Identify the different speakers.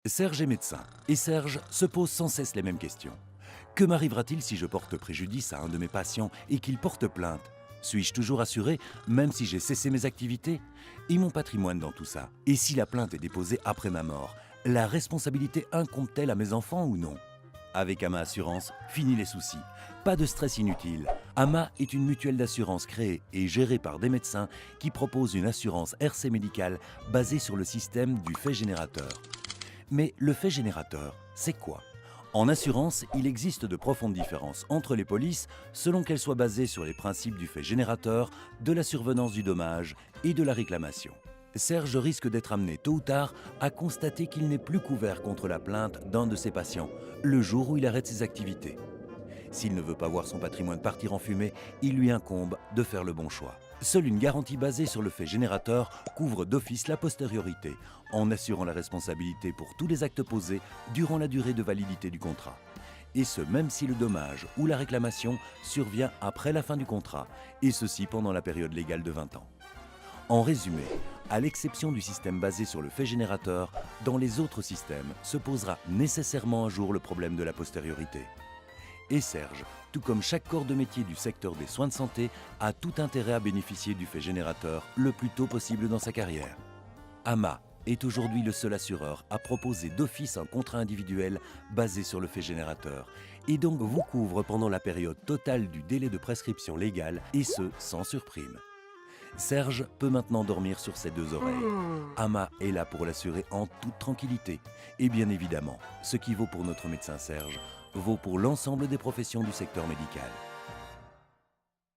Speaker 1: Serge est médecin, et Serge se pose sans cesse les mêmes questions. Que m'arrivera-t-il si je porte préjudice à un de mes patients et qu'il porte plainte? Suis-je toujours assuré, même si j'ai cessé mes activités? Et mon patrimoine dans tout ça? Et si la plainte est déposée après ma mort, la responsabilité incombe-t-elle à mes enfants ou non? Avec Ama Assurance, fini les soucis. Pas de stress inutile. Ama est une mutuelle d'assurance créée et gérée par des médecins qui proposent une assurance RC médicale basée sur le système du fait générateur. Mais le fait générateur, c'est quoi? En assurance, il existe de profondes différences entre les polices selon qu'elles soient basées sur les principes du fait générateur, de la survenance du dommage et de la réclamation. Serge risque d'être amené tôt ou tard à constater qu'il n'est plus couvert contre la plainte d'un de ses patients le jour où il arrête ses activités. S'il ne veut pas voir son patrimoine partir en fumée, il lui incombe de faire le bon choix. Seule une garantie basée sur le fait générateur couvre d'office la postériorité, en assurant la responsabilité pour tous les actes posés durant la durée de validité du contrat. Et ce, même si le dommage ou la réclamation survient après la fin du contrat, et ceci pendant la période légale de 20 ans. En résumé, à l'exception du système basé sur le fait générateur, dans les autres systèmes se posera nécessairement un jour le problème de la postériorité. Et Serge, tout comme chaque corps de métier du secteur des soins de santé, a tout intérêt à bénéficier du fait générateur le plus tôt possible dans sa carrière. Ama est aujourd'hui le seul assureur à proposer d'office un contrat individuel basé sur le fait générateur et donc vous couvre pendant la période totale du délai de prescription légale et ce, sans surprime. Serge peut maintenant dormir sur ses deux oreilles. Ama est là pour l'assurer en toute tranquillité. Et bien évidemment, ce qui vaut pour notre médecin Serge vaut pour l'ensemble des professions du secteur médical.